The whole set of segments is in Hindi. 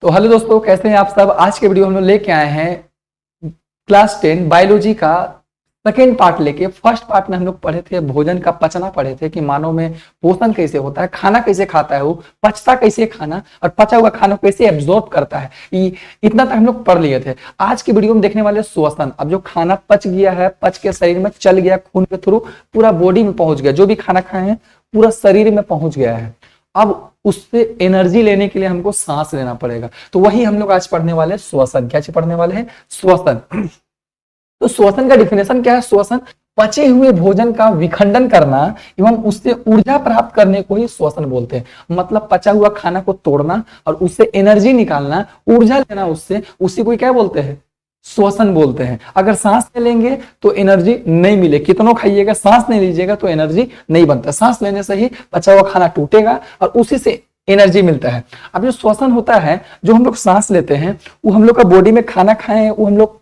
तो हेलो दोस्तों, कैसे हैं आप सब। आज के वीडियो हम लोग लेके आए हैं क्लास 10 बायोलॉजी का सेकेंड पार्ट लेके। फर्स्ट पार्ट में हम लोग पढ़े थे भोजन का पचना, पढ़े थे कि मानव में पोषण कैसे होता है, खाना कैसे खाता है, वो पचता कैसे खाना और पचा हुआ खाना कैसे एब्जॉर्ब करता है। इतना तक हम लोग पढ़ लिए थे। आज की वीडियो में देखने वाले श्वसन। अब जो खाना पच गया है, पच के शरीर में चल गया, खून के थ्रू पूरा बॉडी में पहुंच गया, जो भी खाना खाए हैं पूरा शरीर में पहुंच गया है। अब उससे एनर्जी लेने के लिए हमको सांस लेना पड़ेगा। तो वही हम लोग आज पढ़ने वाले हैं, श्वसन। क्या पढ़ने वाले हैं? श्वसन। तो श्वसन का डिफिनेशन क्या है? श्वसन पचे हुए भोजन का विखंडन करना एवं उससे ऊर्जा प्राप्त करने को ही श्वसन बोलते हैं। मतलब पचा हुआ खाना को तोड़ना और उससे एनर्जी निकालना, ऊर्जा लेना उससे, उसी को क्या बोलते हैं? श्वसन बोलते हैं। अगर सांस ले लेंगे तो एनर्जी नहीं मिले, कितनों खाइएगा, सांस नहीं लीजिएगा तो एनर्जी नहीं बनता। सांस लेने से ही पचा हुआ खाना टूटेगा और उसी से एनर्जी मिलता है। अब जो श्वसन होता है, जो हम लोग सांस लेते हैं, वो हम लोग का बॉडी में खाना खाए, वो हम लोग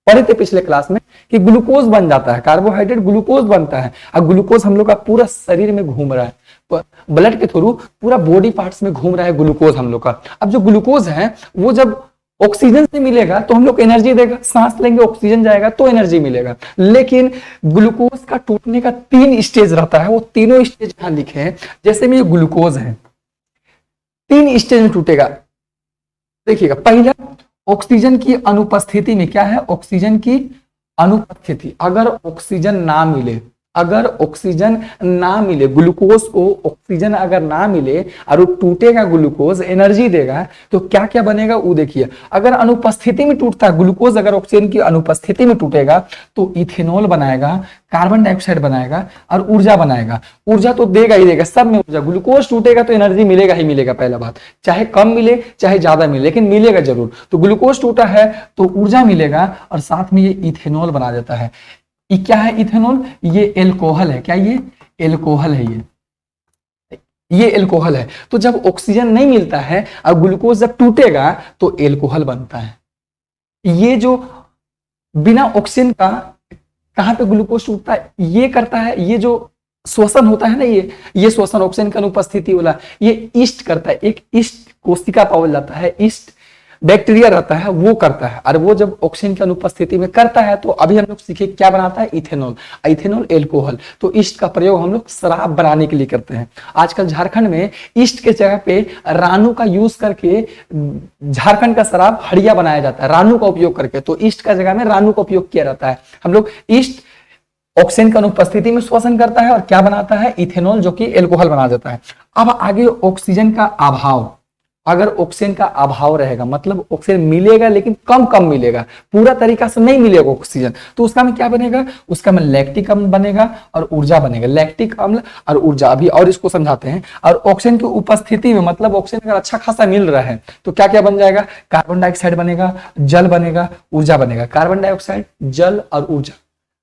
पढ़े थे पिछले क्लास में कि ग्लूकोज बन जाता है, कार्बोहाइड्रेट ग्लूकोज बनता है। और ग्लूकोज हम लोग का पूरा शरीर में घूम रहा है, ब्लड के थ्रू पूरा बॉडी पार्ट्स में घूम रहा है ग्लूकोज हम लोग का। अब जो ग्लूकोज है वो जब ऑक्सीजन से मिलेगा तो हम लोग को एनर्जी देगा, सांस लेंगे ऑक्सीजन जाएगा तो एनर्जी मिलेगा। लेकिन ग्लूकोज का टूटने का 3 स्टेज रहता है, वो तीनों स्टेज यहां लिखे हैं। जैसे में ये ग्लूकोज है, 3 स्टेज में टूटेगा। देखिएगा, पहला ऑक्सीजन की अनुपस्थिति में। क्या है? ऑक्सीजन की अनुपस्थिति। अगर ऑक्सीजन ना मिले, अगर ऑक्सीजन ना मिले, ग्लूकोज को ऑक्सीजन अगर ना मिले और वो टूटेगा, ग्लूकोज एनर्जी देगा, तो क्या क्या बनेगा वो देखिए। अगर अनुपस्थिति में टूटता है ग्लूकोज, अगर ऑक्सीजन की अनुपस्थिति में टूटेगा तो इथेनॉल बनाएगा, कार्बन डाइऑक्साइड बनाएगा और ऊर्जा बनाएगा। ऊर्जा तो देगा ही देगा, सब में ऊर्जा। ग्लूकोज टूटेगा तो एनर्जी मिलेगा ही मिलेगा, पहला बात, चाहे कम मिले चाहे ज्यादा मिले, लेकिन मिलेगा जरूर। तो ग्लूकोज टूटा है तो ऊर्जा मिलेगा और साथ में ये इथेनॉल बना देता है। ये क्या है? इथेनॉल। ये एल्कोहल है। क्या ये? एल्कोहल है। ये एल्कोहल है। तो जब ऑक्सीजन नहीं मिलता है और ग्लूकोज जब टूटेगा तो एल्कोहल बनता है। ये जो बिना ऑक्सीजन का कहां पे ग्लूकोज टूटता है, ये करता है, ये जो श्वसन होता है ना, ये श्वसन ऑक्सीजन की अनुपस्थिति वाला, ये ईस्ट करता है। एक ईस्ट कोशिका पावल जाता है, ईस्ट बैक्टीरिया रहता है, वो करता है। और वो जब ऑक्सीजन की अनुपस्थिति में करता है तो अभी हम लोग सीखे क्या बनाता है? इथेनॉल। Ethanol alcohol. तो ईस्ट का प्रयोग हम लोग शराब बनाने के लिए करते हैं। आजकल झारखंड में ईस्ट के जगह पे रानू का यूज करके झारखंड का शराब हड़िया बनाया जाता है, रानू का उपयोग करके। तो ईस्ट का जगह में रानू का उपयोग किया जाता है। हम लोग ईस्ट ऑक्सीजन की अनुपस्थिति में श्वसन करता है और क्या बनाता है? इथेनॉल, जो कि एल्कोहल बना देता है। अब आगे ऑक्सीजन का अभाव। अगर ऑक्सीजन का अभाव रहेगा, मतलब ऑक्सीजन मिलेगा लेकिन कम कम मिलेगा, पूरा तरीका से नहीं मिलेगा ऑक्सीजन, तो उसका में क्या बनेगा? उसका में लैक्टिक अम्ल बनेगा और ऊर्जा बनेगा। लैक्टिक अम्ल और ऊर्जा, अभी और इसको समझाते हैं। और ऑक्सीजन की उपस्थिति में, मतलब ऑक्सीजन अगर अच्छा खासा मिल रहा है तो क्या क्या बन जाएगा? कार्बन डाइऑक्साइड बनेगा, जल बनेगा, ऊर्जा बनेगा। कार्बन डाइऑक्साइड, जल और ऊर्जा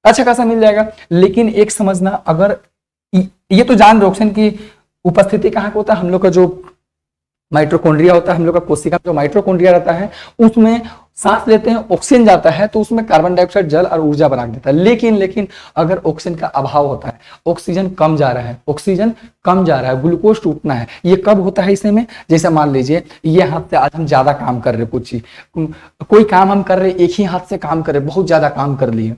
अच्छा खासा मिल जाएगा। लेकिन एक समझना, अगर ये तो जान रहे ऑक्सीजन की उपस्थिति कहाँ पे होता है? हम लोग का जो माइटोकॉन्ड्रिया होता है, हम लोग का कोशिका जो माइटोकॉन्ड्रिया रहता है, उसमें सांस लेते हैं, ऑक्सीजन जाता है तो उसमें कार्बन डाइऑक्साइड, जल और ऊर्जा बना देता है। लेकिन अगर ऑक्सीजन का अभाव होता है, ऑक्सीजन कम जा रहा है, ऑक्सीजन कम जा रहा है, ग्लूकोज टूटना है, ये कब होता है? इसे में जैसे मान लीजिए ये हाथ से आज हम ज्यादा काम कर रहे, कुछ कोई काम हम कर रहे, एक ही हाथ से काम कर रहे, बहुत ज्यादा काम कर लिए,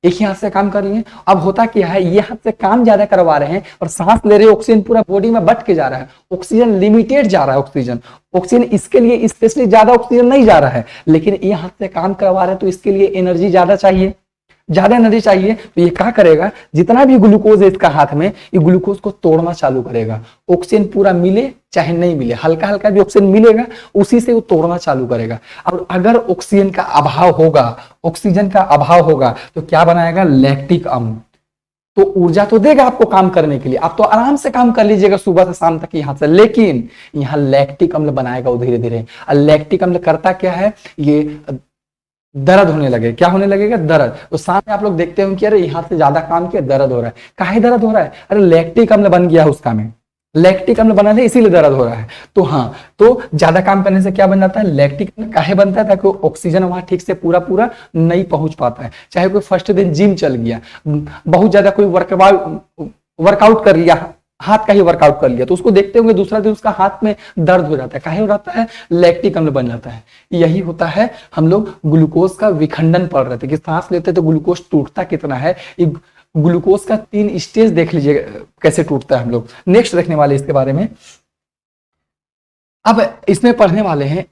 एक ही हाथ से काम कर लिए। अब होता क्या है? ये हाथ से काम ज्यादा करवा रहे हैं और सांस ले रहे, ऑक्सीजन पूरा बॉडी में बट के जा रहा है, ऑक्सीजन लिमिटेड जा रहा है। ऑक्सीजन इसके लिए स्पेशली ज्यादा ऑक्सीजन नहीं जा रहा है, लेकिन ये हाथ से काम करवा रहे हैं तो इसके लिए एनर्जी ज्यादा चाहिए, ज्यादा एनर्जी चाहिए। तो ये क्या करेगा? जितना भी ग्लूकोज है इसका हाथ में, ये ग्लूकोज को तोड़ना चालू करेगा। ऑक्सीजन पूरा मिले चाहे नहीं मिले, हल्का हल्का भी ऑक्सीजन मिलेगा, उसी से वो तोड़ना चालू करेगा। और अगर ऑक्सीजन का अभाव होगा, ऑक्सीजन का अभाव होगा तो क्या बनाएगा? लैक्टिक अम्ल। तो ऊर्जा तो देगा आपको काम करने के लिए, आप तो आराम से काम कर लीजिएगा सुबह से शाम तक यहाँ से, लेकिन यहाँ लैक्टिक अम्ल बनाएगा वो धीरे धीरे। और लैक्टिक अम्ल करता क्या है? ये दर्द होने लगे। क्या होने लगेगा? दर्द। तो सामने आप लोग देखते हो कि अरे यहाँ से ज्यादा काम किया, दर्द हो रहा है। काहे दर्द हो रहा है? अरे लैक्टिक अम्ल बन गया है उसका में, लैक्टिक अम्ल बना है इसीलिए दर्द हो रहा है। तो हाँ, तो ज्यादा काम करने से क्या बन जाता है? लैक्टिक अम्ल काहे बनता है? ताकि ऑक्सीजन वहां ठीक से पूरा पूरा नहीं पहुंच पाता है। चाहे कोई फर्स्ट दिन जिम चल गया, बहुत ज्यादा कोई वर्कआउट कर लिया, हाथ का ही वर्कआउट कर लिया तो उसको देखते होंगे दूसरा दिन उसका हाथ में दर्द हो जाता है, काहे हो जाता है, लैक्टिक अम्ल बन जाता है। यही होता है, हम लोग ग्लूकोज का विखंडन पढ़ रहे थे कि सांस लेते तो ग्लूकोज टूटता कितना है। ग्लूकोज का 3 स्टेज देख लीजिए कैसे टूटता है। हम लोग नेक्स्ट देखने वाले इसके बारे में। अब इसमें पढ़ने वाले हैं,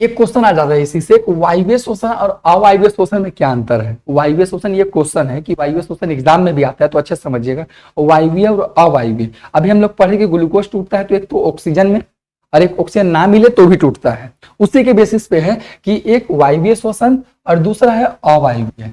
एक क्वेश्चन आ जाता है इसी से, वायवीय शोषण और अवायवीय शोषण में क्या अंतर है। वायवीय शोषण ये क्वेश्चन है कि वायवीय शोषण एग्जाम में भी आता है तो अच्छे से समझिएगा, वायवीय और अवायवीय। अभी हम लोग पढ़े कि ग्लूकोज टूटता है तो एक तो ऑक्सीजन में और एक ऑक्सीजन ना मिले तो भी टूटता है। उसी के बेसिस पे है कि एक वायवीय शोषण और दूसरा है अवायवीय।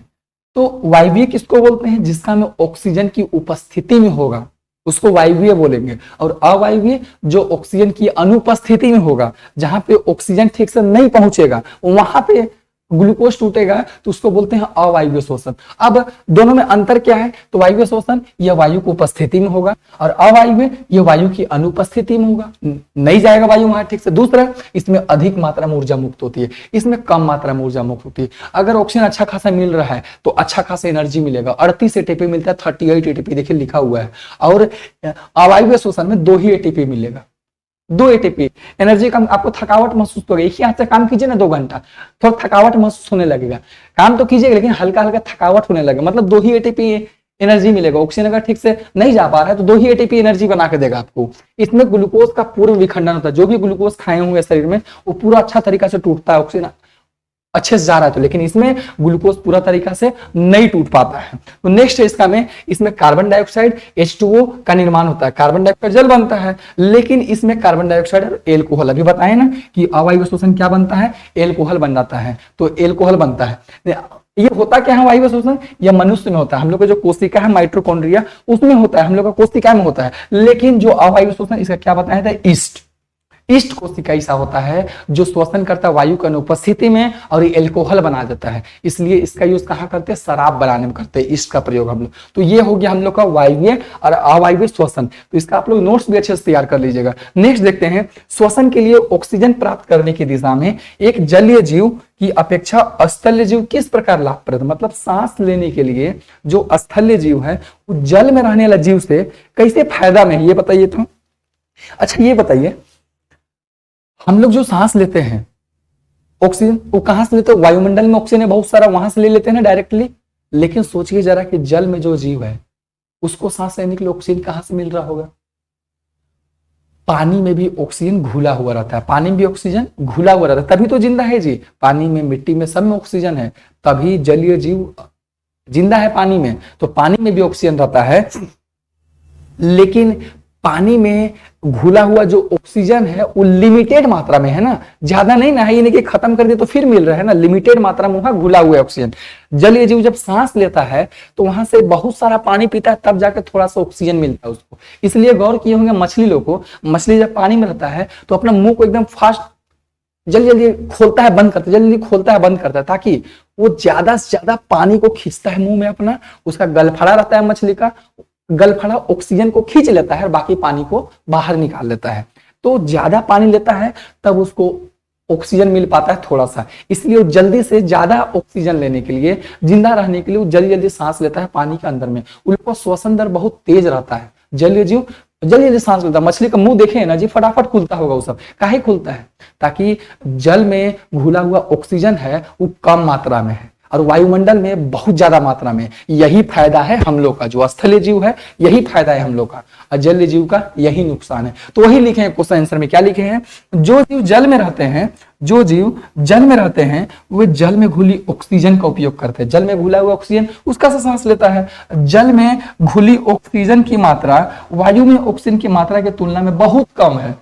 तो वायवीय किसको बोलते हैं, जिसका में ऑक्सीजन की उपस्थिति में होगा उसको वायवीय बोलेंगे, और अवायवीय जो ऑक्सीजन की अनुपस्थिति में होगा, जहां पे ऑक्सीजन ठीक से नहीं पहुंचेगा वहां पे ग्लूकोज टूटेगा तो उसको बोलते हैं अवायवीय शोषण। अब दोनों में अंतर क्या है, तो वायवीय शोषण यह वायु की उपस्थिति में होगा और अवायवीय यह वायु की अनुपस्थिति में होगा, नहीं जाएगा वायु वहां ठीक से। दूसरा, इसमें अधिक मात्रा में ऊर्जा मुक्त होती है, इसमें कम मात्रा में ऊर्जा मुक्त होती है। अगर ऑक्सीजन अच्छा खासा मिल रहा है तो अच्छा खासा एनर्जी मिलेगा, 38 एटीपी मिलता है, 38 एटीपी देखिए लिखा हुआ है। और अवायवीय शोषण में 2 ही एटीपी मिलेगा, 2 एटीपी एनर्जी कम, आपको थकावट महसूस होगी। एक ही हाथ से काम कीजिए ना 2 घंटा, थोड़ा थकावट महसूस होने लगेगा, काम तो कीजिएगा लेकिन हल्का हल्का थकावट होने लगेगा, मतलब 2 ही एटीपी एनर्जी मिलेगा। ऑक्सीजन अगर ठीक से नहीं जा पा रहा है तो 2 ही एटीपी एनर्जी बना के देगा आपको। इसमें ग्लूकोज का पूर्व विखंडन होता है, जो भी ग्लूकोज खाए हुए शरीर में वो पूरा अच्छा तरीका से टूटता है, ऑक्सीजन अच्छे से जा रहा है तो, लेकिन इसमें ग्लूकोज पूरा तरीका से नहीं टूट पाता है। तो नेक्स्ट है इसका में, इसमें कार्बन डाइऑक्साइड H2O का निर्माण होता है, कार्बन डाइऑक्साइड जल बनता है, लेकिन इसमें कार्बन डाइऑक्साइड और एल्कोहल, अभी बताए ना कि अवायवीय शोषण क्या बनता है, एल्कोहल बन जाता है, तो एल्कोहल बनता है। ये होता क्या है वायवीय शोषण, यह मनुष्य में होता है, हम लोग का जो कोशिका है माइटोकॉन्ड्रिया उसमें होता है, हम लोग का कोशिका में होता है। लेकिन जो अवायवीय शोषण इसका क्या बताया था, ईस्ट कोशिका ऐसा होता है जो श्वसन करता है वायु की अनुपस्थिति में और ये एल्कोहल बना देता है, इसलिए इसका यूज कहाँ करते हैं, शराब बनाने में करते हैं ईस्ट का प्रयोग हम लोग। तो ये हो गया हम लोग का वायवीय और अवायवीय श्वसन, तो इसका आप लोग नोट्स भी अच्छे से तैयार कर लीजिएगा। नेक्स्ट देखते हैं, श्वसन के लिए ऑक्सीजन प्राप्त करने की दिशा में एक जलीय जीव की अपेक्षा स्थलीय जीव किस प्रकार लाभप्रद, मतलब सांस लेने के लिए जो स्थलीय जीव है वो जल में रहने वाला जीव से कैसे फायदा में है, ये बताइए। तो अच्छा ये बताइए, हम लोग जो सांस लेते हैं ऑक्सीजन वो कहां से लेते हैं, वायुमंडल में ऑक्सीजन है बहुत सारा, वहां से ले लेते हैं ना डायरेक्टली। लेकिन सोचिए जरा कि जल में जो जीव है उसको सांस लेने के लिए ऑक्सीजन कहां से मिल रहा होगा, पानी में भी ऑक्सीजन घुला हुआ रहता है, पानी में भी ऑक्सीजन घुला हुआ रहता है, तभी तो जिंदा है जी। पानी में, मिट्टी में, सब में ऑक्सीजन है, तभी जलीय जीव जिंदा है पानी में, तो पानी में भी ऑक्सीजन रहता है। लेकिन पानी में घुला हुआ जो ऑक्सीजन है वो लिमिटेड मात्रा में है ना, ज्यादा नहीं ना है, ये नहीं कि खत्म कर दिया तो फिर मिल रहा है ना, लिमिटेड मात्रा में वहां घुला हुआ ऑक्सीजन। जलीय जीव जब सांस लेता है तो वहां से बहुत सारा पानी पीता है तब जाकर थोड़ा सा ऑक्सीजन मिलता है उसको। इसलिए गौर किए होंगे मछली लोग को, मछली जब पानी में रहता है तो अपना मुंह को एकदम फास्ट जल्दी जल्दी खोलता है बंद करता है, जल्दी खोलता है बंद करता है, ताकि वो ज्यादा से ज्यादा पानी को खींचता है मुंह में अपना। उसका गलफड़ा रहता है मछली का, गलफड़ा ऑक्सीजन को खींच लेता है और बाकी पानी को बाहर निकाल लेता है। तो ज्यादा पानी लेता है तब उसको ऑक्सीजन मिल पाता है थोड़ा सा, इसलिए वो जल्दी से ज्यादा ऑक्सीजन लेने के लिए, जिंदा रहने के लिए वो जल्दी जल्दी सांस लेता है पानी के अंदर में। उनको श्वसन दर बहुत तेज रहता है, जलीय जीव जल्दी जल्दी सांस लेता है। मछली का मुंह देखे ना जी, फटाफट खुलता होगा वो सब, काहे खुलता है, ताकि जल में घुला हुआ ऑक्सीजन है वो कम मात्रा में है और वायुमंडल में बहुत ज्यादा मात्रा में। यही फायदा है हम लोग का, जो स्थलीय जीव है यही फायदा है हम लोग का, और जलीय जीव का यही नुकसान है। तो वही लिखे हैं क्वेश्चन आंसर में, क्या लिखे हैं, जो जीव जल में रहते हैं, जो जीव जल में रहते हैं वे जल में घुली ऑक्सीजन का उपयोग करते हैं। जल में घुला हुआ ऑक्सीजन उसका से सांस लेता है। जल में घुली ऑक्सीजन की मात्रा वायु में ऑक्सीजन की मात्रा की तुलना में बहुत कम है।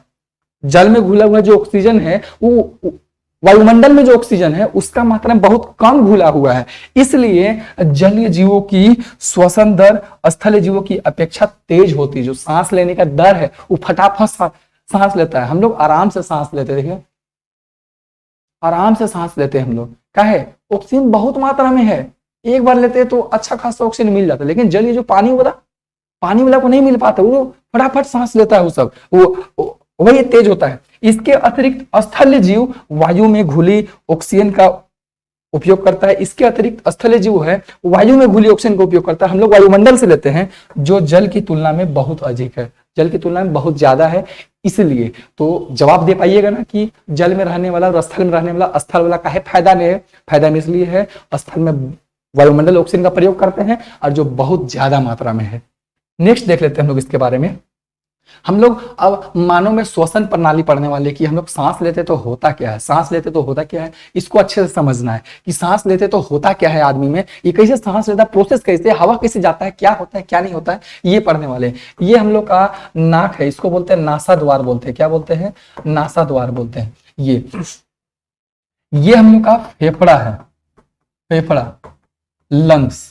जल में घुला हुआ जो ऑक्सीजन है वो वायुमंडल में जो ऑक्सीजन है उसका मात्रा में बहुत कम घुला हुआ है, इसलिए जलीय जीवों की श्वसन दर स्थलीय जीवों की अपेक्षा तेज होती है। जो सांस लेने का दर है वो फटाफट सांस लेता है, हम लोग आराम से सांस लेते, देखिए आराम से सांस लेते हैं हम लोग, काहे, ऑक्सीजन बहुत मात्रा में है, एक बार लेते हैं तो अच्छा खासा ऑक्सीजन मिल जाता है। लेकिन जलीय जो पानी वाला को नहीं मिल पाता, वो फटाफट सांस लेता है, वो सब वो वही तेज होता है। इसके अतिरिक्त स्थलीय जीव वायु में घुली ऑक्सीजन का उपयोग करता है। इसके अतिरिक्त स्थलीय जीव है, वायु में घुली ऑक्सीजन का उपयोग करता है। हम लोग वायुमंडल से लेते हैं, जो जल की तुलना में बहुत अधिक है, जल की तुलना में बहुत ज्यादा है। इसलिए तो जवाब दे पाइएगा ना कि जल में रहने वाला और स्थल में रहने वाला, स्थल वाला का है फायदा में है, फायदा में इसलिए है स्थल में वायुमंडल ऑक्सीजन का प्रयोग करते हैं और जो बहुत ज्यादा मात्रा में है। नेक्स्ट देख लेते हैं हम लोग इसके बारे में। हम लोग अब मानव में श्वसन प्रणाली पढ़ने वाले कि हम लोग सांस लेते तो होता क्या है, सांस लेते तो होता क्या है, इसको अच्छे से समझना है कि सांस लेते तो होता क्या है आदमी में, ये कैसे सांस लेता है, प्रोसेस कैसे, हवा कैसे जाता है, क्या होता है क्या नहीं होता है, ये पढ़ने वाले। ये हम लोग का नाक है, इसको बोलते हैं नासा द्वार बोलते हैं, क्या बोलते हैं, नासा द्वार बोलते हैं। ये हम लोग का फेफड़ा है, फेफड़ा, लंग्स।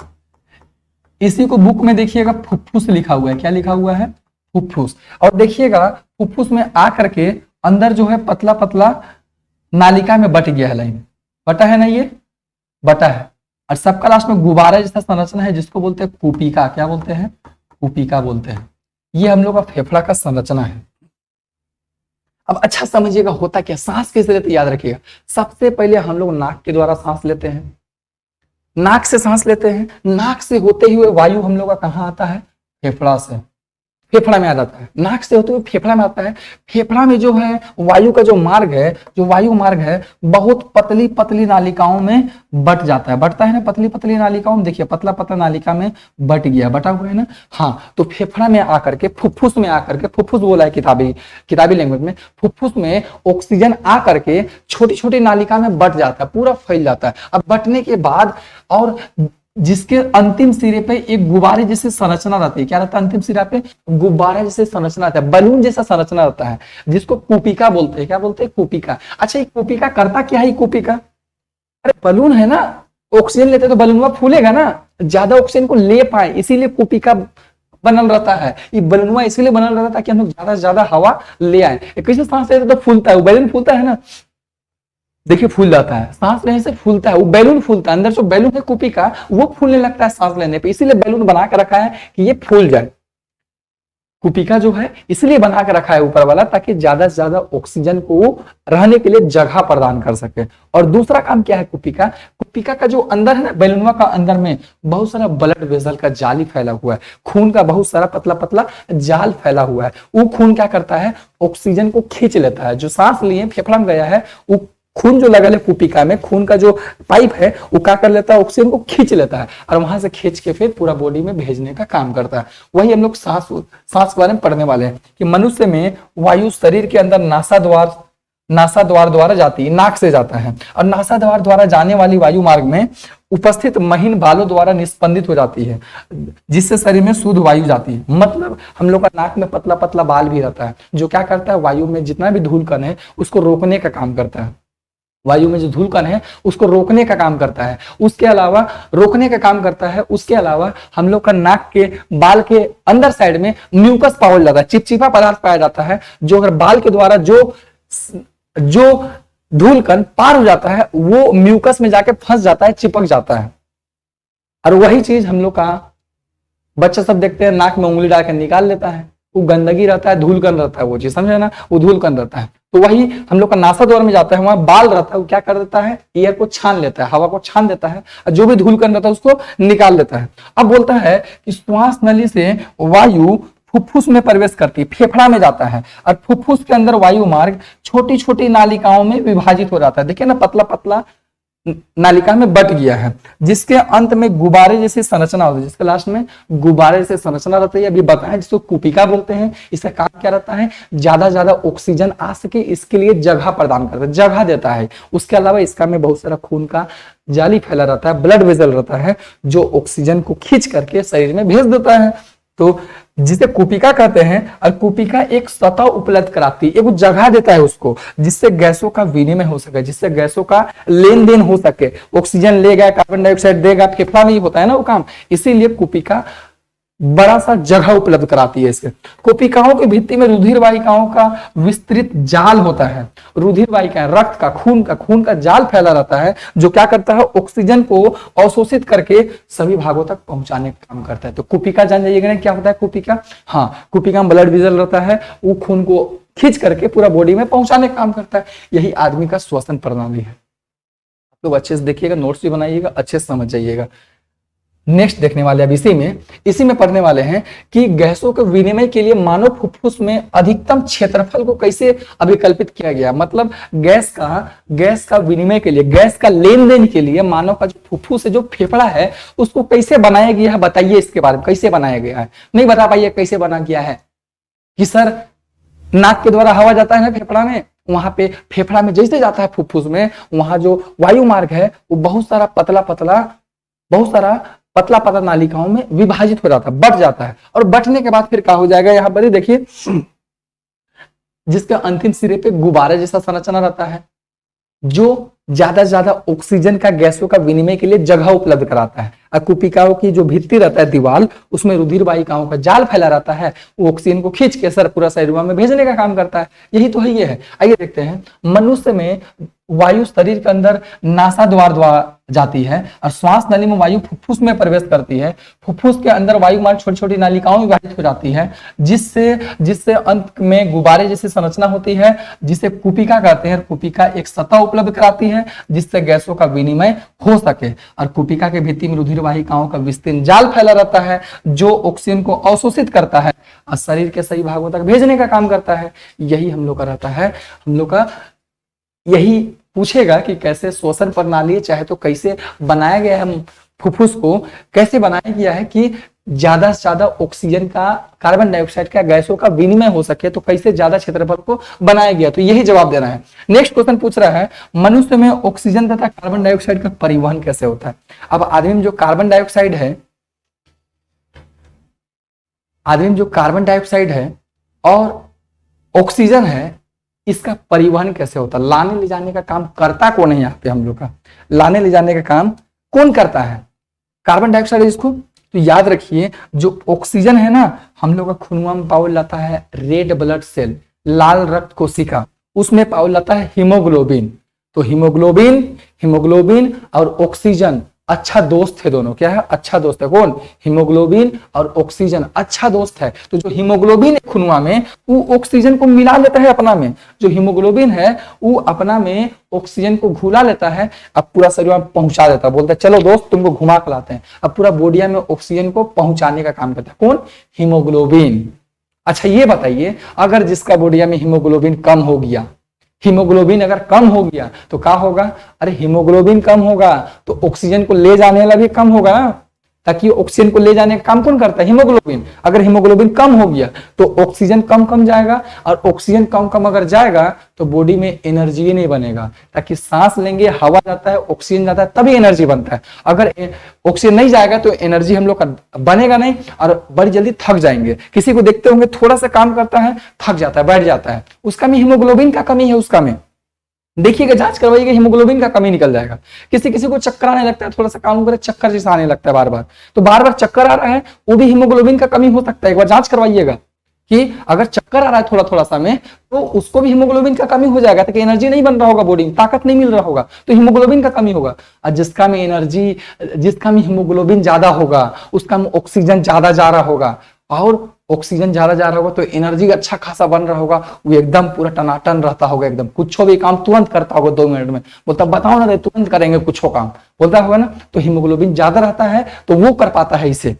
इसी को बुक में देखिएगा फुफ्फुस लिखा हुआ है, क्या लिखा हुआ है, फुफ्फुस। और देखिएगा फुफ्फुस में आ करके अंदर जो है पतला पतला नालिका में बट गया है, लाइन बटा है ना, ये बटा है। और सबका लास्ट में गुब्बारा जैसा संरचना है जिसको बोलते हैं कुपिका, क्या बोलते हैं, कुपिका बोलते हैं। ये हम लोग का फेफड़ा का संरचना है। अब अच्छा समझिएगा होता क्या, सांस कैसे लेते याद रखिएगा। सबसे पहले हम लोग नाक के द्वारा सांस लेते हैं, नाक से सांस लेते हैं। नाक से होते हुए वायु हम लोग का कहाँ आता है, फेफड़ा से, फेफड़ा में आ जाता है। नाक से होते हुए फेफड़ा में आता है। फेफड़ा में जो है वायु का जो मार्ग है, जो वायु मार्ग है, बहुत पतली पतली नालिकाओं में बट जाता है, बटता है ना, पतली पतली नालिकाओं में। देखिए पतला पतला नालिका में बट गया, बटा हुआ है ना। हाँ, तो फेफड़ा में आकर के, फुफ्फुस में आकर के, फुफ्फुस बोला है किताबी लैंग्वेज में, फुफ्फुस में ऑक्सीजन आकर के छोटी छोटी नालिका में बट जाता है, पूरा फैल जाता है। अब बटने के बाद और जिसके अंतिम सिरे पे एक गुब्बारे जैसे संरचना रहती है, क्या रहता है अंतिम सिरा पे, गुब्बारा जैसे संरचना रहता है, बलून जैसा संरचना रहता है, जिसको कुपिका बोलते हैं, क्या बोलते हैं, कुपिका। अच्छा, ये कुपिका करता क्या है, कुपिका, अरे बलून है ना, ऑक्सीजन लेते तो बलूनवा फूलेगा ना, ज्यादा ऑक्सीजन को ले पाए, इसीलिए कुपिका बनल रहता है। ये बलूनवा इसलिए बनल रहता है ताकि हम लोग ज्यादा से ज्यादा हवा ले आए। कैसे सांस लेते तो फूलता है, बैलून फूलता है ना, देखिए फूल जाता है, सांस लेने से फूलता है, वो बैलून फूलता है, अंदर जो बैलून है कुपी का वो फूलने लगता है सांस लेने पे, इसीलिए बैलून बना के रखा है कि ये फूल जाए। कुपिका जो है इसलिए बना के रखा है ऊपर वाला, ताकि ज्यादा से ज्यादा ऑक्सीजन को रहने के लिए जगह प्रदान कर सके। और दूसरा काम क्या है कुपिका, कुपिका का जो अंदर है ना, बैलूनवा का अंदर में बहुत सारा ब्लड वेसल का जाली फैला हुआ है, खून का बहुत सारा पतला पतला जाल फैला हुआ है। वो खून क्या करता है, ऑक्सीजन को खींच लेता है। जो सांस लिए फेफड़ा में गया है, वो खून जो लगा है कुपिका में, खून का जो पाइप है वो क्या कर लेता है, ऑक्सीजन को खींच लेता है और वहां से खींच के फिर पूरा बॉडी में भेजने का काम करता है। वही हम लोग सांस के बारे में पढ़ने वाले हैं कि मनुष्य में वायु शरीर के अंदर नासा द्वार द्वारा जाती है, नाक से जाता है, और नासा द्वार द्वारा जाने वाली वायु मार्ग में उपस्थित महीन बालों द्वारा निस्पंदित हो जाती है, जिससे शरीर में शुद्ध वायु जाती है। मतलब हम लोग का नाक में पतला पतला बाल भी रहता है, जो क्या करता है, वायु में जितना भी धूल कण है उसको रोकने का काम करता है। वायु में जो धूल कण है उसको रोकने का काम करता है। उसके अलावा रोकने का काम करता है, उसके अलावा हम लोग का नाक के बाल के अंदर साइड में म्यूकस पाया जाता है, चिपचिपा पदार्थ पाया जाता है, जो अगर बाल के द्वारा जो धूल कण पार हो जाता है वो म्यूकस में जाके फंस जाता है, चिपक जाता है। और वही चीज हम लोग का बच्चा सब देखते हैं, नाक में उंगली डाल के निकाल लेता है, वो गंदगी रहता है, धूल कण रहता है, वो चीज समझे ना, वो धूल कण रहता है। तो वही हम लोग का नासा द्वार में जाता है, वहां बाल रहता है, वो क्या कर देता है, एयर को छान लेता है, हवा को छान देता है, और जो भी धूल कण रहता है उसको निकाल देता है। अब बोलता है कि श्वास नली से वायु फुफ्फुस में प्रवेश करती है, फेफड़ा में जाता है, और फुफ्फुस के अंदर वायु मार्ग छोटी छोटी नालिकाओं में विभाजित हो जाता है। देखिए ना, पतला पतला नालिका में बट गया है, जिसके अंत में गुब्बारे जैसी संरचना होती है, जिसके लास्ट में गुब्बारे जैसे संरचना रहती है। अभी बताएं, जिसको कुपिका बोलते हैं। इसका काम क्या रहता है, ज्यादा ज्यादा ऑक्सीजन आ सके इसके लिए जगह प्रदान करता है, जगह देता है। उसके अलावा इसका में बहुत सारा खून का जाली फैला रहता है, ब्लड वेसल रहता है, जो ऑक्सीजन को खींच करके शरीर में भेज देता है। तो जिसे कुपिका कहते हैं, और कुपिका एक सतह उपलब्ध कराती है, एक जगह देता है उसको, जिससे गैसों का विनिमय हो सके, जिससे गैसों का लेन देन हो सके। ऑक्सीजन लेगा, कार्बन डाइऑक्साइड देगा, फेफड़ा में ही होता है ना वो काम, इसीलिए कुपिका बड़ा सा जगह उपलब्ध कराती है। इसके कोपिकाओं की भित्ति में रुधिर वाहिकाओं का विस्तृत जाल होता है। रुधिर वाहिकाएं, रक्त का, खून का जाल फैला रहता है, जो क्या करता है, ऑक्सीजन को अवशोषित करके सभी भागों तक पहुंचाने का काम करता है। तो कुपिका जान जाइएगा ना क्या होता है कुपिका। हाँ, कुपिका में ब्लड वेसल रहता है, वो खून को खींच करके पूरा बॉडी में पहुंचाने का काम करता है। यही आदमी का श्वसन प्रणाली है। तो अच्छे से देखिएगा, नोट्स भी बनाइएगा, अच्छे से समझ जाइएगा। नेक्स्ट देखने वाले अब इसी में पढ़ने वाले हैं कि गैसों के विनिमय के लिए मानव फुफ्फुस में अधिकतम क्षेत्रफल को कैसे अभिकल्पित किया गया। मतलब गैस का विनिमय के लिए, गैस का लेन देन के लिए मानव का जो फुफ्फुस है, जो फेफड़ा है, उसको कैसे बनाया गया है, बताइए इसके बारे में, कैसे बनाया गया है। नहीं बता पाइए कैसे बना गया है कि सर नाक के द्वारा हवा जाता है ना फेफड़ा में, वहां पे फेफड़ा में जैसे जाता है फुफ्फुस में, वहां जो वायु मार्ग है वो बहुत सारा पतला नालिकाओं में विभाजित हो जाता है, बट जाता है, और बटने के बाद फिर क्या हो जाएगा, यहाँ पर देखिए जिसके अंतिम सिरे पे गुब्बारे जैसा संरचना रहता है, जो ज्यादा से ज्यादा ऑक्सीजन का गैसों का विनिमय के लिए जगह उपलब्ध कराता है। और कुपिकाओं की जो भित्ति रहता है, दीवार, उसमें रुधिर वाहिकाओं का जाल फैला रहता है, वो ऑक्सीजन को खींच के सर पूरा शरीर में भेजने का काम करता है। यही तो है, ये है। आइए देखते हैं, मनुष्य में वायु शरीर के अंदर नासा द्वारा जाती है और श्वास नली में वायु फुफ्फुस में प्रवेश करती है। फुफ्फुस के अंदर वायु मार्ग छोटी छोटी नालिकाओं में विभाजित हो जाती है, जिससे अंत में गुब्बारे जैसी संरचना होती है, जिसे कुपिका कहते हैं। कुपिका एक सतह उपलब्ध कराती है जिससे गैसों का विनिमय हो सके, और कुपिका के भित्ति में रुधिर वाहिकाओं का विस्तीर्ण जाल फैला रहता है, जो ऑक्सीजन को अवशोषित करता है और शरीर के सही भागों तक भेजने का काम करता है। यही हम लोग का रहता है। हम लोग का यही पूछेगा कि कैसे श्वसन प्रणाली, चाहे तो कैसे बनाया गया है फुफ्फुस को, कैसे बनाया गया है कि ज्यादा से ज्यादा ऑक्सीजन का, कार्बन डाइऑक्साइड का, गैसों का विनिमय हो सके, तो कैसे ज्यादा क्षेत्रफल को बनाया गया। तो यही जवाब देना है। नेक्स्ट क्वेश्चन पूछ रहा है, मनुष्य में ऑक्सीजन तथा कार्बन डाइऑक्साइड का परिवहन कैसे होता है। अब आदमी में जो कार्बन डाइऑक्साइड है और ऑक्सीजन है, इसका परिवहन कैसे होता है, लाने ले जाने का काम करता कौन है। यहाँ पे हम लोग का लाने ले जाने का काम कौन करता है, कार्बन डाइऑक्साइड। इसको तो याद रखिए, जो ऑक्सीजन है ना, हम लोग का खूनवा में पावल जाता है रेड ब्लड सेल, लाल रक्त कोशिका, उसमें पावल जाता है हीमोग्लोबिन। तो हीमोग्लोबिन और ऑक्सीजन अच्छा दोस्त है दोनों। क्या है, अच्छा दोस्त है। कौन, हीमोग्लोबिन और ऑक्सीजन अच्छा दोस्त है। तो जो हीमोग्लोबिन है खूनवा में, वो ऑक्सीजन को मिला लेता है अपना में। जो हीमोग्लोबिन है वो अपना में ऑक्सीजन को घुला लेता है, अब पूरा शरीर में पहुंचा देता है। बोलता है चलो दोस्त तुमको घुमा के लाते हैं। अब पूरा बॉडी में ऑक्सीजन को पहुंचाने का काम करता है। कौन, हीमोग्लोबिन। अच्छा ये बताइए, अगर जिसका बॉडी में हीमोग्लोबिन कम हो गया, हीमोग्लोबिन अगर कम हो गया तो क्या होगा, अरे हीमोग्लोबिन कम होगा तो ऑक्सीजन को ले जाने वाला भी कम होगा, ताकि ऑक्सीजन को ले जाने का काम कौन करता है, हीमोग्लोबिन। अगर हीमोग्लोबिन कम हो गया तो ऑक्सीजन कम जाएगा, और ऑक्सीजन कम अगर जाएगा तो बॉडी में एनर्जी नहीं बनेगा, ताकि सांस लेंगे, हवा जाता है, ऑक्सीजन जाता है, तभी एनर्जी बनता है। अगर ऑक्सीजन नहीं जाएगा तो एनर्जी हम लोग का बनेगा नहीं, और बड़ी जल्दी थक जाएंगे। किसी को देखते होंगे थोड़ा सा काम करता है, थक जाता है, बैठ जाता है, उसका में हीमोग्लोबिन का कमी है। उसका में देखिएगा, जांच करवाइएगा, हीमोग्लोबिन का कमी निकल जाएगा। किसी को चक्कर आने लगता है, थोड़ा सा काम करे चक्कर जैसा आने लगता है बार बार, तो बार बार चक्कर आ रहा है, वो भी हीमोग्लोबिन का कमी हो सकता है। एक बार जांच करवाइएगा कि अगर चक्कर आ रहा है थोड़ा सा में, तो उसको भी हीमोग्लोबिन का कमी हो जाएगा, ताकि एनर्जी नहीं बन रहा होगा, बॉडी में ताकत नहीं मिल रहा होगा, तो हीमोग्लोबिन का कमी होगा। और जिसका में हीमोग्लोबिन ज्यादा होगा, उसका में ऑक्सीजन ज्यादा जा रहा होगा, और ऑक्सीजन ज्यादा जा रहा होगा तो एनर्जी अच्छा खासा बन रहा होगा, वो एकदम पूरा टनाटन रहता होगा, एकदम कुछ भी काम तुरंत करता होगा 2 मिनट में। बोलता बताओ ना, तुरंत करेंगे कुछ काम, बोलता होगा ना। तो हीमोग्लोबिन ज्यादा रहता है तो वो कर पाता है, इसे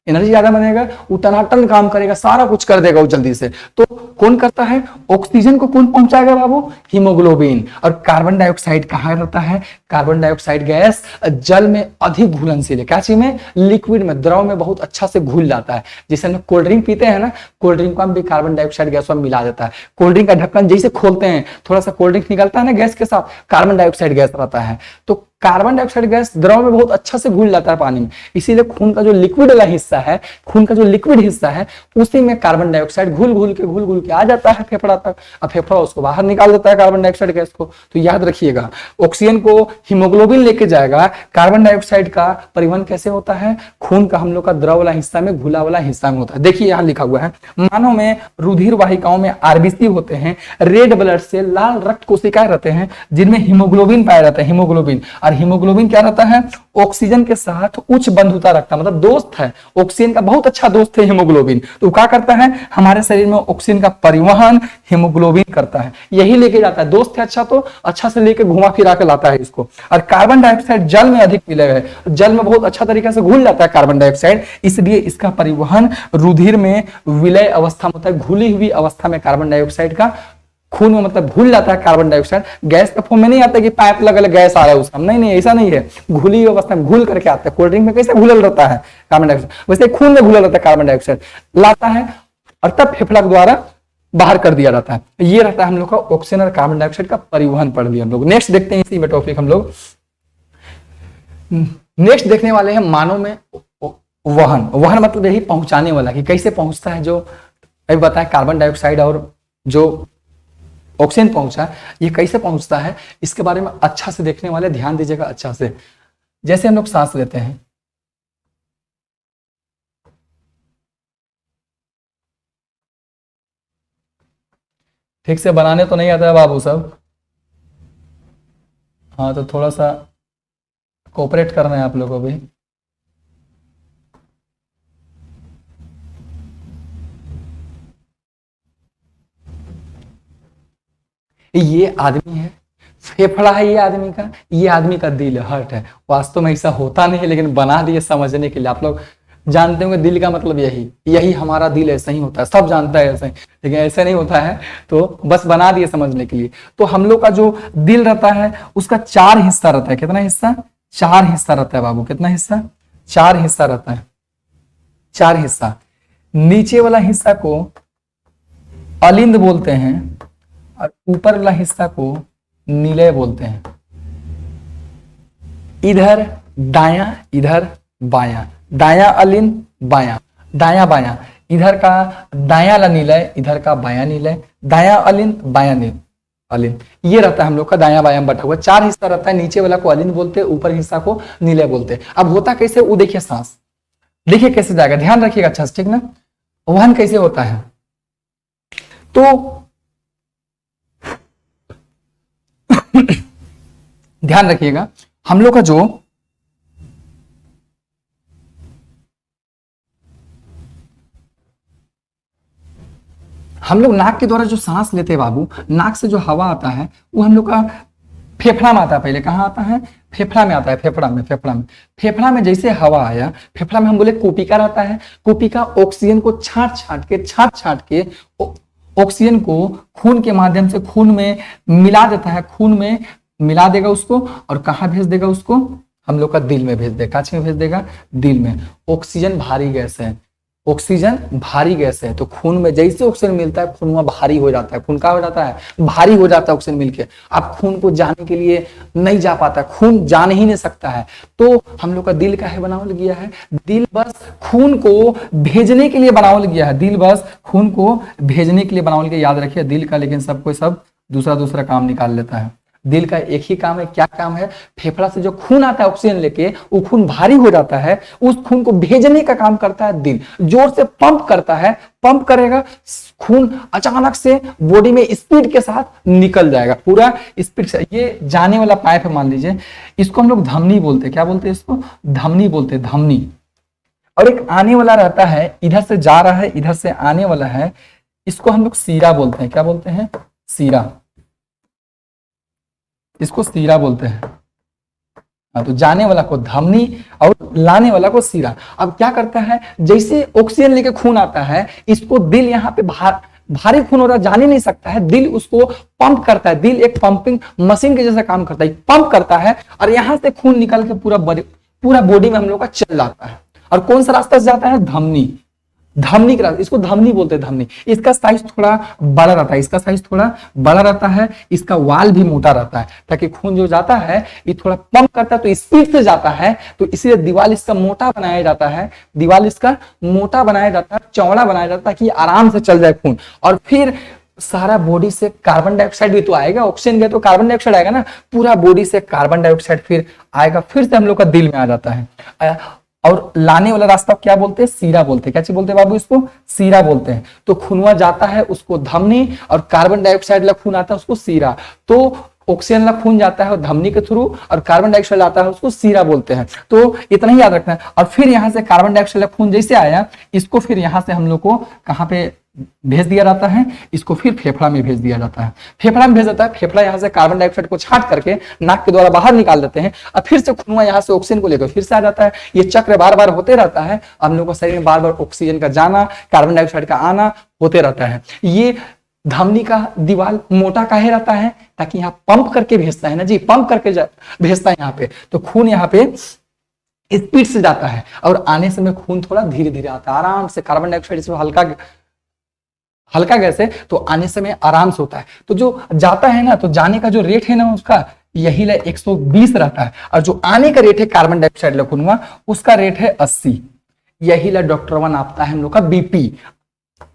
एनर्जी ज्यादा बनेगा, वो टनाटन काम करेगा, सारा कुछ कर देगा वो जल्दी से। तो कौन करता है, ऑक्सीजन को कौन पहुंचाएगा बाबू, हीमोग्लोबिन। और कार्बन डाइऑक्साइड कहाँ रहता है, कार्बन डाइऑक्साइड गैस जल में अधिक घुलनशील है। क्या चीज में, लिक्विड में, द्रव में बहुत अच्छा से घुल जाता है। जैसे हम कोल्ड ड्रिंक पीते हैं ना, कोल्ड ड्रिंक को हम भी कार्बन डाइऑक्साइड गैस में मिला देता है। कोल्ड ड्रिंक का ढक्कन जैसे खोलते हैं, थोड़ा सा कोल्ड ड्रिंक निकलता है ना गैस के साथ, कार्बन डाइऑक्साइड गैस रहता है। तो कार्बन डाइऑक्साइड गैस द्रव में बहुत अच्छा से घुल जाता है पानी में, इसीलिए खून का जो लिक्विड वाला हिस्सा है, उसी में कार्बन डाइऑक्साइड घुल के आ जाता है फेफड़ा तक, और फेफड़ा उसको बाहर निकाल देता है कार्बन डाइऑक्साइड गैस को। तो याद रखिएगा, ऑक्सीजन को हीमोग्लोबिन लेके जाएगा, कार्बन डाइऑक्साइड का परिवहन कैसे होता है, खून का हम लोग का द्रव वाला हिस्सा में, घुला वाला हिस्सा में होता है। देखिए यहाँ लिखा हुआ है, मानव में रुधिर वाहिकाओं में आरबीसी होते हैं, रेड ब्लड सेल, लाल रक्त कोशिकाएं रहते हैं, जिनमें हीमोग्लोबिन पाया जाता है, हीमोग्लोबिन। और और हीमोग्लोबिन क्या रहता है, ऑक्सीजन के साथ उच्च बंधुता रखता है, मतलब दोस्त है, ऑक्सीजन का बहुत अच्छा दोस्त है हीमोग्लोबिन। तो क्या करता है, हमारे शरीर में ऑक्सीजन का परिवहन हीमोग्लोबिन करता है, यही लेके जाता है। दोस्त है अच्छा, तो अच्छा से लेके घुमा फिरा के लाता है इसको। और कार्बन डाइऑक्साइड जल में अधिक मिलेगा, जल में बहुत अच्छा तरीके से घुल जाता है कार्बन डाइऑक्साइड, इसलिए इसका परिवहन रुधिर में विलय अवस्था में होता है, घुली हुई अवस्था में कार्बन डाइऑक्साइड का खून में मतलब घुल जाता है कार्बन डाइऑक्साइड। गैस के फॉर्म में नहीं आता कि पाइप लगा गैस आ रहा है उसका, नहीं नहीं ऐसा नहीं है, घुली हुई अवस्था में घुल करके आता है। कोल्ड ड्रिंक में कैसे घुलल रहता है कार्बन डाइऑक्साइड, वैसे खून में घुलल रहता है कार्बन डाइऑक्साइड, लाता है और तब फेफड़ा के द्वारा बाहर कर दिया जाता है। ये रहता है हम लोग का ऑक्सीजन और कार्बन डाइऑक्साइड का परिवहन पढ़ लिया हम लोग। नेक्स्ट देखते हैं इसी में टॉपिक हम लोग नेक्स्ट देखने वाले हैं मानव में वहन। वहन मतलब यही पहुंचाने वाला, कि कैसे पहुंचता है, जो अभी बताया कार्बन डाइऑक्साइड और जो ऑक्सीजन पहुंचा ये कैसे पहुंचता है, इसके बारे में अच्छा से देखने वाले, ध्यान दीजिएगा अच्छा से। जैसे हम लोग सांस लेते हैं, ठीक से बनाने तो नहीं आता है बाबू सब, हाँ तो थोड़ा सा कोऑपरेट करना है आप लोगों को भी। ये आदमी है, फेफड़ा है ये आदमी का दिल है, हार्ट है। वास्तव में ऐसा होता नहीं है, लेकिन बना दिए समझने के लिए। आप लोग जानते होंगे दिल का मतलब यही हमारा दिल ऐसा ही होता है, सब जानता है ऐसे ही, लेकिन ऐसा नहीं होता है, तो बस बना दिए समझने के लिए। तो हम लोग का जो दिल रहता है उसका 4 हिस्सा रहता है। कितना हिस्सा, 4 हिस्सा रहता है बाबू, कितना हिस्सा, 4 हिस्सा रहता है, 4 हिस्सा। नीचे वाला हिस्सा को अलिंद बोलते हैं और ऊपर वाला हिस्सा को निलय बोलते हैं। इधर दाया, इधर बाया, दाया अलिंद, बाया दाया बाया, इधर का दाया वाला निलय, इधर का बाया निलय, दाया अलिंद बाया अलिंद, ये रहता है हम लोग का दाया बाया में बटा हुआ। 4 हिस्सा रहता है, नीचे वाला को अलिंद बोलते हैं, ऊपर हिस्सा को निलय बोलते हैं। अब होता कैसे, वो देखिए सांस, देखिए कैसे जाएगा, ध्यान रखिएगा अच्छा से, ठीक ना। वहन कैसे होता है, तो ध्यान रखिएगा, हम लोग का जो हम लोग नाक के द्वारा जो सांस लेते हैं बाबू, नाक से जो हवा आता है वो हम लोग का फेफड़ा में आता है। पहले कहाँ आता है, फेफड़ा में आता है, फेफड़ा में जैसे हवा आया, फेफड़ा में हम बोले कोपिका रहता है, कोपिका ऑक्सीजन को छाट छाट के ऑक्सीजन को खून के माध्यम से खून में मिला देता है, खून में मिला देगा उसको, और कहाँ भेज देगा उसको, हम लोग का दिल में भेज देगा। कांच में भेज देगा, दिल में। ऑक्सीजन भारी गैस है, ऑक्सीजन भारी गैस है, तो खून में जैसे ऑक्सीजन मिलता है खून में भारी हो जाता है, खून का हो जाता है, भारी हो जाता है ऑक्सीजन मिलके। अब खून को जाने के लिए नहीं जा पाता, खून जान ही नहीं सकता है, तो हम लोग का दिल का है बनावल गया है, दिल बस खून को भेजने के लिए बनावल गया है, दिल बस खून को भेजने के लिए बनावल गया। याद रखिए दिल का, लेकिन सबको सब दूसरा काम निकाल लेता है। दिल का एक ही काम है, क्या काम है, फेफड़ा से जो खून आता है ऑक्सीजन लेके, वो खून भारी हो जाता है, उस खून को भेजने का काम करता है दिल। जोर से पंप करता है, पंप करेगा, खून अचानक से बॉडी में स्पीड के साथ निकल जाएगा, पूरा स्पीड से। ये जाने वाला पाइप है मान लीजिए, इसको हम लोग धमनी बोलते हैं। क्या बोलते हैं इसको, धमनी बोलते हैं, धमनी। और एक आने वाला रहता है, इधर से जा रहा है, इधर से आने वाला है, इसको हम लोग सीरा बोलते हैं। क्या बोलते हैं, सीरा, इसको सीरा बोलते हैं। तो जाने वाला को धमनी और लाने वाला को सीरा। अब क्या करता है, जैसे ऑक्सीजन लेके खून आता है, इसको दिल यहाँ पे भारी खून होता है, जान ही नहीं सकता है, दिल उसको पंप करता है। दिल एक पंपिंग मशीन के जैसा काम करता है, पंप करता है, और यहाँ से खून निकल के पूरा बॉडी में हम लोग का चल जाता है। और कौन सा रास्ता से जाता है, धमनी, धमनी का, इसको धमनी बोलते हैं, धमनी। इसका साइज थोड़ा बड़ा रहता है, इसका साइज थोड़ा बड़ा रहता है, इसका वाल भी मोटा रहता है, ताकि खून जो जाता है ये थोड़ा पंप करता है, तो स्पीड से जाता है, तो इसलिए दीवार इसका मोटा बनाया जाता है, दीवार इसका मोटा बनाया जाता है, चौड़ा बनाया जाता है, कि आराम से चल जाए खून। और फिर सारा बॉडी से कार्बन डाइऑक्साइड भी तो आएगा, ऑक्सीजन गया तो कार्बन डाइऑक्साइड आएगा ना, पूरा बॉडी से कार्बन डाइऑक्साइड फिर आएगा, फिर से हम लोग का दिल में आ जाता है। और लाने वाला रास्ता क्या बोलते हैं, सीरा बोलते हैं। क्या चीज बोलते हैं बाबू, इसको सीरा बोलते हैं। तो खूनवा जाता है उसको धमनी, और कार्बन डाइऑक्साइड वाला खून आता है उसको सीरा। तो ऑक्सीजन वाला खून जाता है और धमनी के थ्रू, और कार्बन डाइऑक्साइड आता है उसको सीरा बोलते हैं। तो इतना ही याद रखना है। और फिर यहाँ से कार्बन डाइऑक्साइड वाला खून जैसे आया, इसको फिर यहाँ से हम लोग को कहाँ पे भेज दिया जाता है, इसको फिर फेफड़ा में भेज दिया जाता है। फेफड़ा में भेज जाता है, फेफड़ा यहाँ से कार्बन डाइऑक्साइड को छांट करके नाक के द्वारा बाहर निकाल देते हैं, और फिर से खून यहाँ से ऑक्सीजन को लेकर फिर से आ जाता है। ये चक्र बार बार होते रहता है, हम लोग को शरीर में बार बार ऑक्सीजन का जाना, कार्बन डाइऑक्साइड का आना होते रहता है। ये धमनी का दीवार मोटा काहे रहता है, ताकि यहाँ पंप करके भेजता है ना जी, पंप करके भेजता है यहाँ पे, तो खून यहाँ पे स्पीड से जाता है, और आने समय खून थोड़ा धीरे धीरे आता है, आराम से। कार्बन डाइऑक्साइड इसमें हल्का गैस है, तो आने समय आराम से होता है। तो जो जाता है ना, तो जाने का जो रेट है ना उसका यही 120 रहता है, और जो आने का रेट है कार्बन डाइऑक्साइड लखूंगा उसका रेट है 80। यही डॉक्टर वन आपता है हम लोग का बीपी।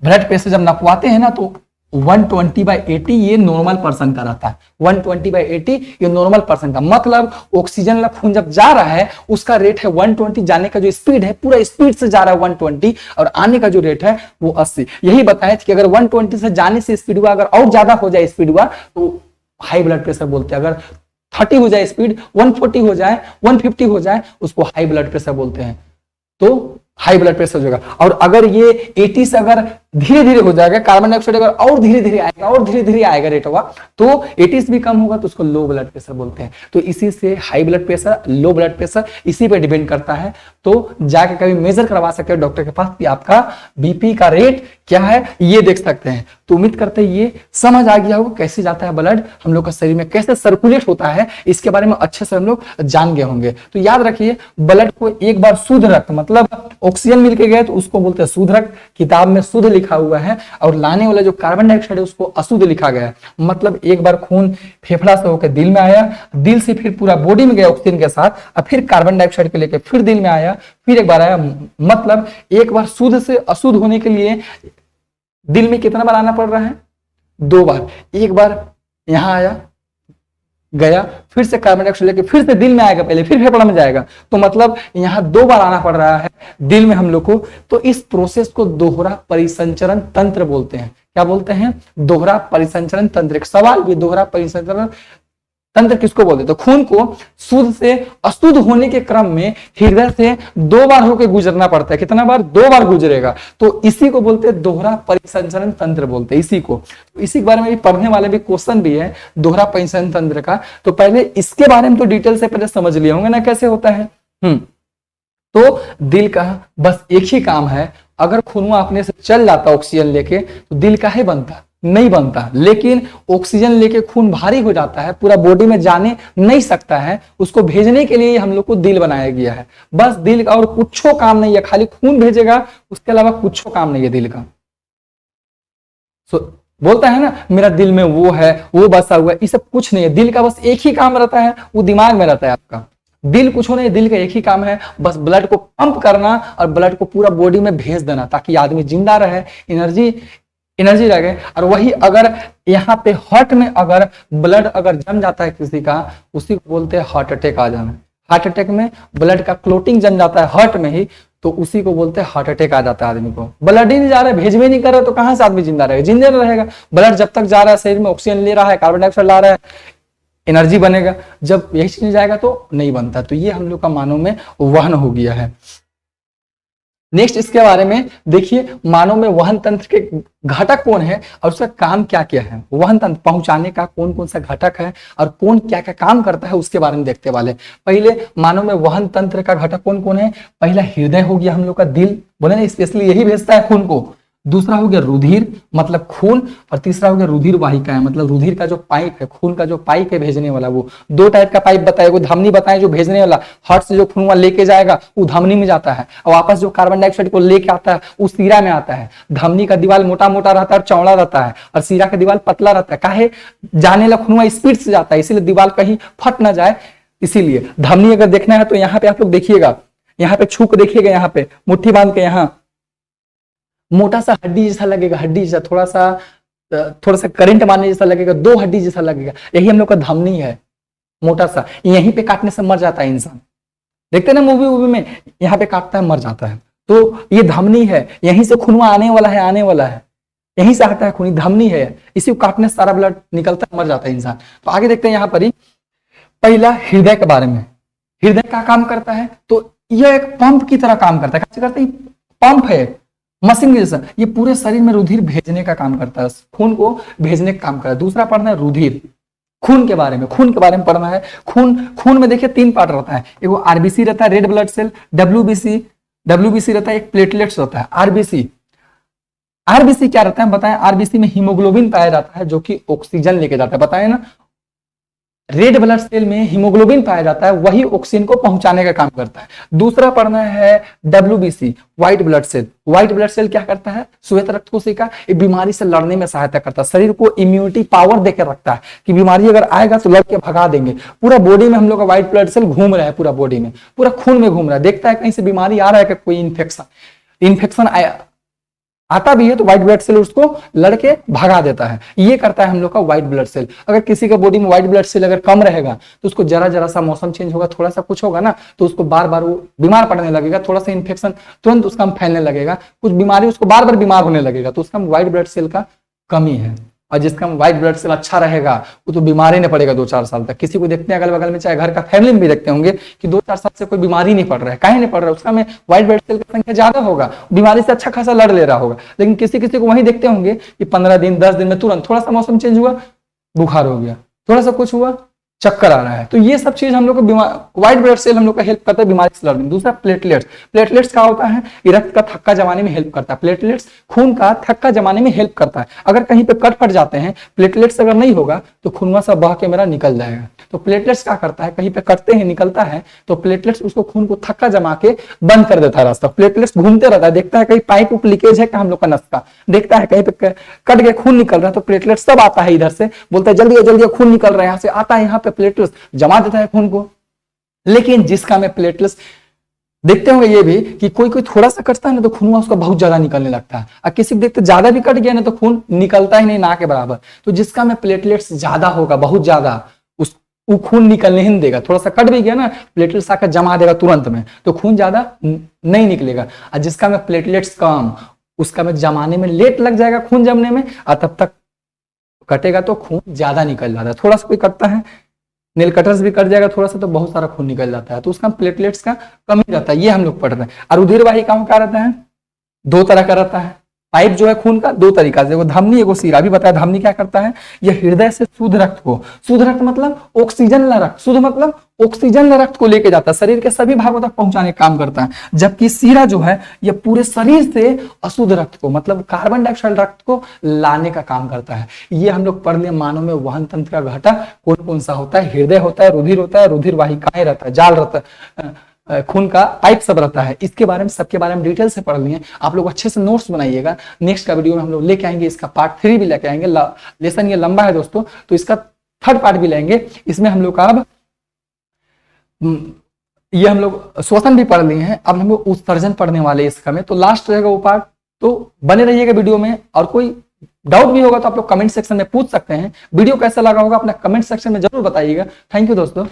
ब्लड प्रेशर जब नपवाते हैं ना तो 120/80 ये नॉर्मल पर्सन का रहता है। 120/80 ये नॉर्मल पर्सन का, मतलब ऑक्सीजन वाला खून जब जा रहा है उसका रेट है 120, जाने का जो स्पीड है पूरा स्पीड से जा रहा है 120, और आने का जो रेट है वो 80। यही बताया कि अगर 120 से जाने से स्पीड हुआ, अगर और ज्यादा हो जाए स्पीड हुआ तो हाई ब्लड प्रेशर बोलते हैं। अगर 30 हो जाए स्पीड, 140 हो जाए, 150 हो जाए, उसको हाई ब्लड प्रेशर बोलते हैं। तो हाई ब्लड प्रेशर हो जाएगा। और अगर ये 80 से अगर धीरे धीरे हो जाएगा, कार्बन डाइऑक्साइड अगर और धीरे धीरे आएगा, और धीरे धीरे आएगा रेट हुआ, तो 80 से भी कम होगा तो उसको लो ब्लड प्रेशर बोलते हैं। तो इसी से high blood pressure, low blood pressure इसी पे डिपेंड करता है। तो जाके कभी मेजर करवा सकते हो डॉक्टर के पास कि आपका बीपी का रेट क्या है, ये देख सकते हैं। तो उम्मीद करते हैं ये समझ आ गया होगा कैसे जाता है ब्लड, हम लोग का शरीर में कैसे सर्कुलेट होता है, इसके बारे में अच्छे से हम लोग जान गए होंगे। तो याद रखिए, ब्लड को एक बार शुद्ध रक्त, मतलब ऑक्सीजन मिल के गए तो उसको बोलते हैं शुद्ध रक्त, किताब में शुद्ध लिखा हुआ है, और लाने वाला जो कार्बन डाइऑक्साइड है उसको अशुद्ध लिखा गया है। मतलब एक बार खून फेफड़ा से होकर दिल में आया, दिल से फिर पूरा बॉडी में गया ऑक्सीजन के साथ, और फिर कार्बन डाइऑक्साइड को लेकर फिर दिल में आया, फिर एक बार आया। मतलब एक बार शुद्ध से अशुद्ध होने के लिए दिल में कितना बार आना पड़ रहा है? 2 बार। एक बार यहां आया गया, फिर से कार्बन डाइऑक्साइड लेके फिर से दिल में आएगा, पहले फिर फेफड़ा में जाएगा, तो मतलब यहाँ 2 बार आना पड़ रहा है दिल में हम लोग को। तो इस प्रोसेस को दोहरा परिसंचरण तंत्र बोलते हैं। क्या बोलते हैं? दोहरा परिसंचरण तंत्र। एक सवाल भी, दोहरा परिसंचरण तंत्र किसको बोलते हैं? तो खून को शुद्ध से अशुद्ध होने के क्रम में हृदय से 2 बार होकर गुजरना पड़ता है। कितना बार? 2 बार गुजरेगा। तो इसी को बोलते हैं दोहरा परिसंचरण तंत्र बोलते हैं इसी को। तो इसी के बारे में भी पढ़ने वाले भी क्वेश्चन भी है दोहरा परिसंचरण तंत्र का। तो पहले इसके बारे में तो डिटेल से पहले समझ लिए होंगे ना कैसे होता है। तो दिल का बस एक ही काम है, अगर खून अपने से चल जाता ऑक्सीजन लेके तो दिल का ही बनता नहीं बनता, लेकिन ऑक्सीजन लेके खून भारी हो जाता है, पूरा बॉडी में जाने नहीं सकता है, उसको भेजने के लिए हम लोग को दिल बनाया गया है। बस दिल का और कुछ काम नहीं है, खाली खून भेजेगा, उसके अलावा कुछ काम नहीं है दिल का। बोलता है ना मेरा दिल में वो है, वो बसा हुआ है, ये सब कुछ नहीं है। दिल का बस एक ही काम रहता है, वो दिमाग में रहता है आपका। दिल कुछ नहीं, दिल का एक ही काम है, बस ब्लड को पंप करना और ब्लड को पूरा बॉडी में भेज देना, ताकि आदमी जिंदा रहे, एनर्जी रहे। और वही अगर यहाँ पे हार्ट में अगर ब्लड अगर जम जाता है किसी का, उसी को बोलते हैं हार्ट अटैक आ जाना। हार्ट अटैक में ब्लड का क्लोटिंग जम जाता है हार्ट में ही, तो उसी को बोलते हैं हार्ट अटैक आ जाता है आदमी को। ब्लड ही नहीं जा रहा है, भेजवे नहीं कर रहा, तो कहां से आदमी जिंदा रहेगा? जिंदा रहेगा। ब्लड जब तक जा रहा है, शरीर में ऑक्सीजन ले रहा है, कार्बन डाइऑक्साइड ला रहा है, एनर्जी बनेगा। जब यही चीज नहीं जाएगा तो नहीं बनता। तो ये हम लोग का मानव में वहन हो गया है। नेक्स्ट इसके बारे में देखिए, मानव में वहन तंत्र के घटक कौन है और उसका काम क्या क्या है। वहन तंत्र पहुंचाने का कौन कौन सा घटक है और कौन क्या क्या काम करता है, उसके बारे में देखते वाले। पहले मानव में वहन तंत्र का घटक कौन कौन है? पहला हृदय हो गया हम लोग का, दिल बोले ना, स्पेशली यही भेजता है खून को। दूसरा हो गया रुधिर, मतलब खून, और तीसरा हो गया रुधिर वाहिका है, मतलब रुधिर का जो पाइप है, खून का जो पाइप है भेजने वाला। वो 2 टाइप का पाइप बताया, वो धमनी बताए जो भेजने वाला, हार्ट से जो खून लेके जाएगा वो धमनी में जाता है, और वापस जो कार्बन डाइऑक्साइड को लेके आता है वो सीरा में आता है। धमनी का दीवार मोटा मोटा रहता है और चौड़ा रहता है, और सीरा का दीवार पतला रहता है। काहे? जाने वाला खून स्पीड से जाता है, इसीलिए दीवार कहीं फट ना जाए, इसीलिए। धमनी अगर देखना है तो यहाँ पे आप लोग देखिएगा, यहाँ पे छू के देखिएगा, यहाँ पे मुट्ठी बांध के, यहाँ मोटा सा हड्डी जैसा लगेगा, हड्डी जैसा थोड़ा सा करंट मारने जैसा लगेगा, 2 हड्डी जैसा लगेगा, यही हम लोग का धमनी है, मोटा सा। यहीं पे काटने से मर जाता है इंसान, देखते ना मूवी में, यहाँ पे काटता है मर जाता है। तो ये धमनी है, यहीं से खून आने वाला है, यहीं से आता है खूनी धमनी है, इसी को काटने से सारा ब्लड निकलता है, मर जाता है इंसान। तो आगे देखते हैं यहाँ पर ही पहला हृदय के बारे में। हृदय क्या काम करता है, तो यह एक पंप की तरह काम करता है। कैसे करता है, पंप है, मशीन के जैसा, ये पूरे शरीर में रुधिर भेजने का काम करता है, खून को भेजने का काम करता है। दूसरा पढ़ना है रुधिर, खून के बारे में, खून के बारे में पढ़ना है। खून में देखिए 3 पार्ट रहता है, एक वो आरबीसी रहता है, रेड ब्लड सेल, डब्ल्यूबीसी रहता है, एक प्लेटलेट्स रहता है। आरबीसी क्या रहता है बताएं, आरबीसी में हीमोग्लोबिन पाया जाता है जो कि ऑक्सीजन लेके जाता है, बताएं ना। रेड ब्लड सेल में हीमोग्लोबिन पाया जाता है, वही ऑक्सीजन को पहुंचाने का काम करता है। दूसरा पढ़ना है WBC, white blood cell. White blood cell क्या करता है, श्वेत रक्त कोशिका, एक बीमारी से लड़ने में सहायता करता है, शरीर को इम्यूनिटी पावर देकर रखता है कि बीमारी अगर आएगा तो लड़ के भगा देंगे। पूरा बॉडी में हम लोग का व्हाइट ब्लड सेल घूम रहा है, पूरा बॉडी में, पूरा खून में घूम रहा है, देखता है कहीं से बीमारी आ रहा है कि कोई इन्फेक्शन आता भी है तो व्हाइट ब्लड सेल उसको लड़के भगा देता है। ये करता है हम लोग का व्हाइट ब्लड सेल। अगर किसी का बॉडी में व्हाइट ब्लड सेल अगर कम रहेगा तो उसको जरा जरा सा मौसम चेंज होगा, थोड़ा सा कुछ होगा ना, तो उसको बार बार वो बीमार पड़ने लगेगा, थोड़ा सा इन्फेक्शन तुरंत उसका फैलने लगेगा, कुछ बीमारी उसको बार बार बीमार होने लगेगा, तो उसका व्हाइट ब्लड सेल का कमी है। और जिसका व्हाइट ब्लड सेल अच्छा रहेगा वो तो बीमारी नहीं पड़ेगा 2-4 साल तक। किसी को देखते हैं अगल बगल में, चाहे घर का फैमिली में भी देखते होंगे कि 2-4 साल से कोई बीमारी नहीं पड़ रहा है, काहे नहीं पड़ रहा है, उसका में व्हाइट ब्लड सेल की संख्या ज्यादा होगा, बीमारी से अच्छा खासा लड़ ले रहा होगा। लेकिन किसी किसी को वही देखते होंगे कि 15 दिन 10 दिन में तुरंत थोड़ा सा मौसम चेंज हुआ, बुखार हो गया, थोड़ा सा कुछ हुआ, चक्कर आ रहा है। तो ये सब चीज हम लोग को व्हाइट ब्लड सेल हम लोग का हेल्प करता है बीमारी से लड़ने। दूसरा प्लेटलेट्स, प्लेटलेट्स क्या होता है, ये रक्त का थक्का जमाने में हेल्प करता है। प्लेटलेट्स खून का थक्का जमाने में हेल्प करता है। अगर कहीं पे कट फट जाते हैं, प्लेटलेट्स अगर नहीं होगा तो खूनवा सब बह के मेरा निकल जाएगा। तो प्लेटलेट्स क्या करता है, कहीं पे कटते हैं निकलता है तो प्लेटलेट्स उसको खून को थक्का जमा के बंद कर देता है रास्ता। प्लेटलेट्स घूमते रहता है, देखता है कहीं पाइप उप लीकेज है क्या हम लोग का नस का, देखता है कहीं पे कट के खून निकल रहा है तो प्लेटलेट्स सब आता है इधर से, बोलता है जल्दी जल्दी खून निकल रहा है, यहाँ से आता है, यहाँ पे प्लेटलेट्स जमा देता है खून को। लेकिन जिसका में प्लेटलेट्स देखते होंगे ये भी कि कोई कोई थोड़ा सा कटता है ना तो खून उसका बहुत ज्यादा निकलने लगता है, और किसी को देखते ज्यादा भी कट गया ना तो खून निकलता ही नहीं ना के बराबर। तो जिसका में प्लेटलेट्स ज्यादा होगा, बहुत ज्यादा, वो खून निकलने ही नहीं देगा। थोड़ा सा कट भी गया ना, प्लेटलेट्स आकर जमा देगा तुरंत में, तो खून ज्यादा नहीं निकलेगा। और जिसका में प्लेटलेट्स कम, उसका में जमाने में लेट लग जाएगा खून जमने में, और तब तक कटेगा तो खून ज्यादा निकल जाता है। थोड़ा सा कोई कटता है, नेल कटर्स भी कट जाएगा थोड़ा सा तो बहुत सारा खून निकल जाता है, तो उसका प्लेटलेट्स का कमी रहता है। ये हम लोग पढ़ रहे हैं। और रुधिर वाहिका क्या रहता है, 2 तरह का रहता है। पाइप जो है खून का 2 तरीका से, वो धमनी एगो सिरा भी बताया। धमनी क्या करता है, यह हृदय से शुद्ध रक्त को, शुद्ध रक्त मतलब ऑक्सीजन ला रक्त, शुद्ध मतलब ऑक्सीजन ला रक्त को लेके जाता है, शरीर के सभी भागों तक पहुंचाने का काम करता है। जबकि सिरा जो है यह पूरे शरीर से अशुद्ध रक्त को मतलब कार्बन डाइऑक्साइड रक्त को लाने का काम करता है। ये हम लोग पढ़ लिए मानव में वहन तंत्र का घटक कौन कौन सा होता है, हृदय होता है, रुधिर होता है, रुधिर वाहिकाएं रहता है, जाल रहता है, खून का पाइप सब रहता है। इसके बारे में सबके बारे में डिटेल से पढ़ लिए। आप लोग अच्छे से नोट्स बनाइएगा। नेक्स्ट का वीडियो में हम लोग लेके आएंगे, इसका पार्ट 3 भी लेके आएंगे। लेसन ये लंबा है दोस्तों, तो इसका 3rd पार्ट भी लेंगे। इसमें हम लोग का अब ये हम लोग श्वसन भी पढ़ लिए हैं, अब हम लोग उत्सर्जन पढ़ने वाले इसका में, तो लास्ट रहेगा वो पार्ट। तो बने रहिएगा वीडियो में, और कोई डाउट भी होगा तो आप लोग कमेंट सेक्शन में पूछ सकते हैं। वीडियो कैसा लगा होगा अपना कमेंट सेक्शन में जरूर बताइएगा। थैंक यू दोस्तों।